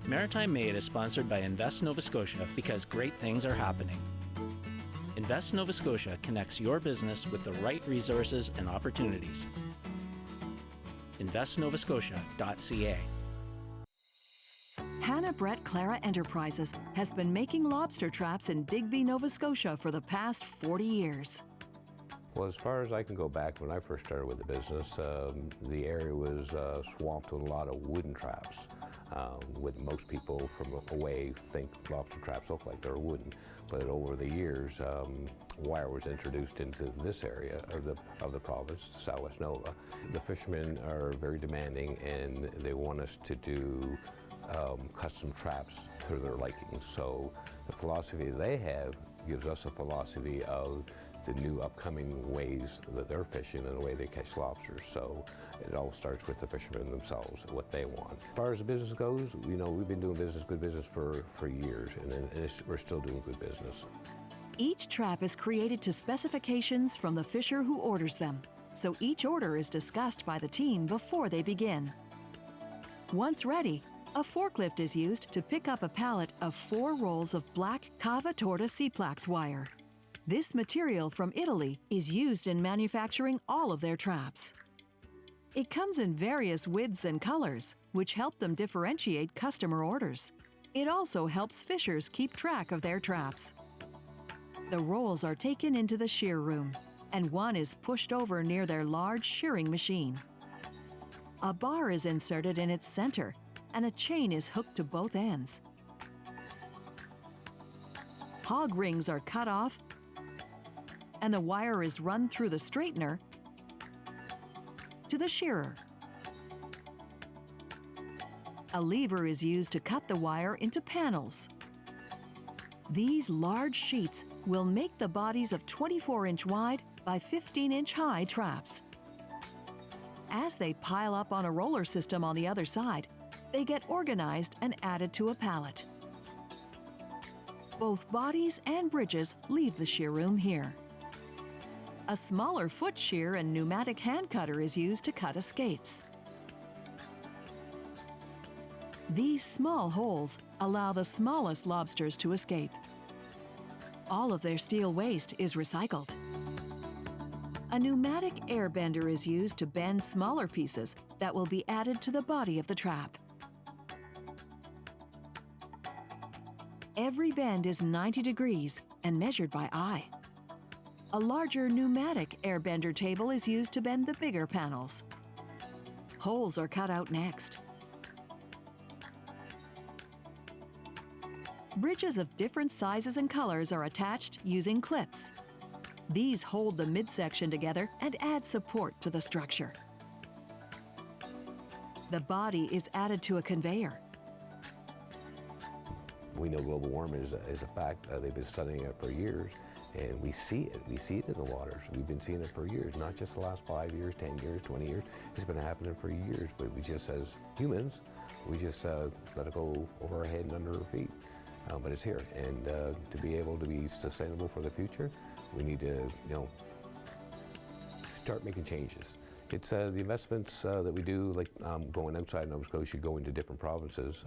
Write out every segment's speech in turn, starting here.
Maritime Made is sponsored by Invest Nova Scotia because great things are happening. Invest Nova Scotia connects your business with the right resources and opportunities. InvestNovaScotia.ca. Brett Clara Enterprises has been making lobster traps in Digby, Nova Scotia for the past 40 years. Well, as far as I can go back, when I first started with the business, the area was swamped with a lot of wooden traps. What most people from away think lobster traps look like, they're wooden. But over the years, wire was introduced into this area of the province, Southwest Nova. The fishermen are very demanding, and they want us to do custom traps to their liking. So the philosophy they have gives us a philosophy of the new upcoming ways that they're fishing and the way they catch lobsters. So it all starts with the fishermen themselves, what they want. As far as the business goes, you know, we've been doing good business for years, and we're still doing good business. Each trap is created to specifications from the fisher who orders them, so each order is discussed by the team before they begin. Once ready, a forklift is used to pick up a pallet of 4 rolls of black Cava Torta Ciplax wire. This material from Italy is used in manufacturing all of their traps. It comes in various widths and colors, which help them differentiate customer orders. It also helps fishers keep track of their traps. The rolls are taken into the shear room, and one is pushed over near their large shearing machine. A bar is inserted in its center, and a chain is hooked to both ends. Hog rings are cut off, and the wire is run through the straightener to the shearer. A lever is used to cut the wire into panels. These large sheets will make the bodies of 24-inch wide by 15-inch high traps. As they pile up on a roller system on the other side, they get organized and added to a pallet. Both bodies and bridges leave the shear room here. A smaller foot shear and pneumatic hand cutter is used to cut escapes. These small holes allow the smallest lobsters to escape. All of their steel waste is recycled. A pneumatic air bender is used to bend smaller pieces that will be added to the body of the trap. Every bend is 90 degrees and measured by eye. A larger pneumatic air bender table is used to bend the bigger panels. Holes are cut out next. Bridges of different sizes and colors are attached using clips. These hold the midsection together and add support to the structure. The body is added to a conveyor. We know global warming is a fact. They've been studying it for years, and we see it. We see it in the waters. We've been seeing it for years, not just the last 5 years, 10 years, 20 years. It's been happening for years, but we just, as humans, we just let it go over our head and under our feet. But it's here, and to be able to be sustainable for the future, we need to, start making changes. It's the investments that we do, like going outside Nova Scotia, going to different provinces,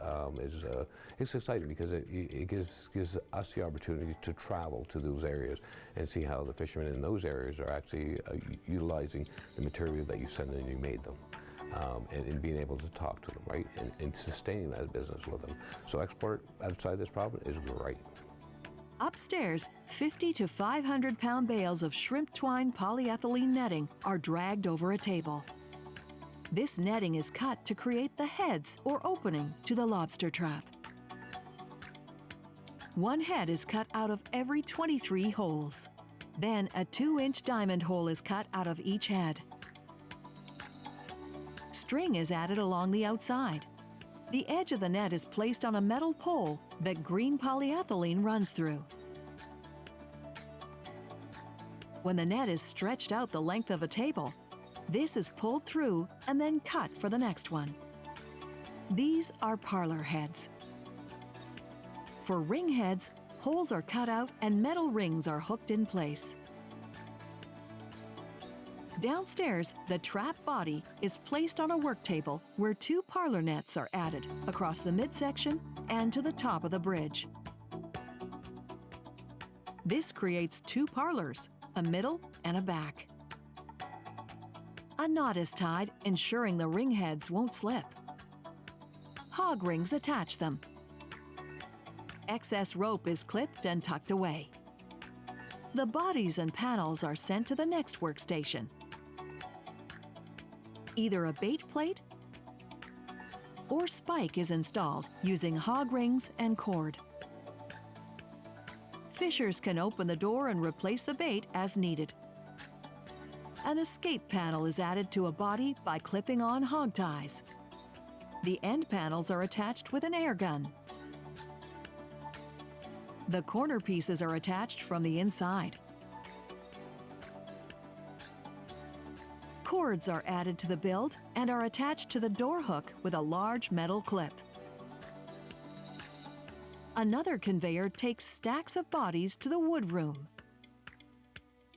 it's exciting because it gives us the opportunity to travel to those areas and see how the fishermen in those areas are actually utilizing the material that you sent and you made them. And being able to talk to them, right? And sustaining that business with them. So export outside this province is great. Upstairs, 50 to 500 pound bales of shrimp twine polyethylene netting are dragged over a table. This netting is cut to create the heads or opening to the lobster trap. One head is cut out of every 23 holes. Then a 2-inch diamond hole is cut out of each head. String is added along the outside. The edge of the net is placed on a metal pole that green polyethylene runs through. When the net is stretched out the length of a table, this is pulled through and then cut for the next one. These are parlor heads. For ring heads, holes are cut out and metal rings are hooked in place. Downstairs, the trap body is placed on a work table where 2 parlor nets are added across the midsection and to the top of the bridge. This creates 2 parlors, a middle and a back. A knot is tied, ensuring the ring heads won't slip. Hog rings attach them. Excess rope is clipped and tucked away. The bodies and panels are sent to the next workstation. Either a bait plate or spike is installed using hog rings and cord. Fishers can open the door and replace the bait as needed. An escape panel is added to a body by clipping on hog ties. The end panels are attached with an air gun. The corner pieces are attached from the inside. Cords are added to the build and are attached to the door hook with a large metal clip. Another conveyor takes stacks of bodies to the wood room.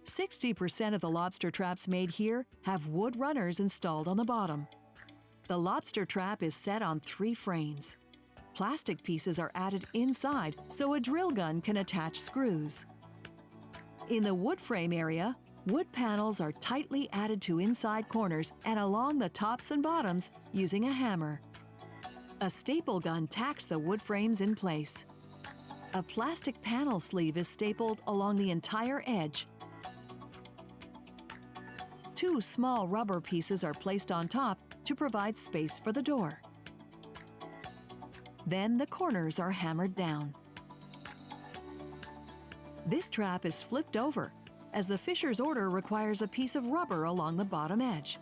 60% of the lobster traps made here have wood runners installed on the bottom. The lobster trap is set on 3 frames. Plastic pieces are added inside so a drill gun can attach screws. In the wood frame area, wood panels are tightly added to inside corners and along the tops and bottoms using a hammer. A staple gun tacks the wood frames in place. A plastic panel sleeve is stapled along the entire edge. 2 small rubber pieces are placed on top to provide space for the door. Then the corners are hammered down. This trap is flipped over, as the fisher's order requires a piece of rubber along the bottom edge.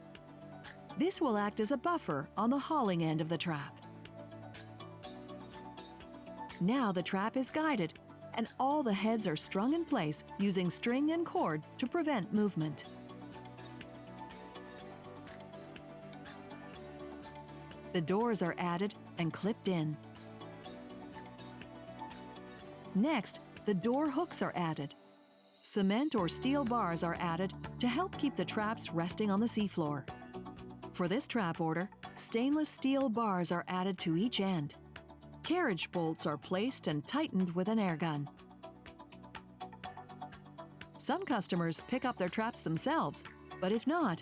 This will act as a buffer on the hauling end of the trap. Now the trap is guided, and all the heads are strung in place using string and cord to prevent movement. The doors are added and clipped in. Next, the door hooks are added. Cement or steel bars are added to help keep the traps resting on the seafloor. For this trap order, stainless steel bars are added to each end. Carriage bolts are placed and tightened with an air gun. Some customers pick up their traps themselves, but if not,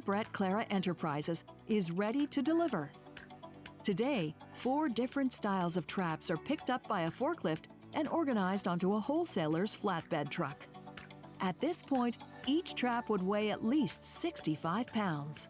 Brett Clara Enterprises is ready to deliver. Today, 4 different styles of traps are picked up by a forklift and organized onto a wholesaler's flatbed truck. At this point, each trap would weigh at least 65 pounds.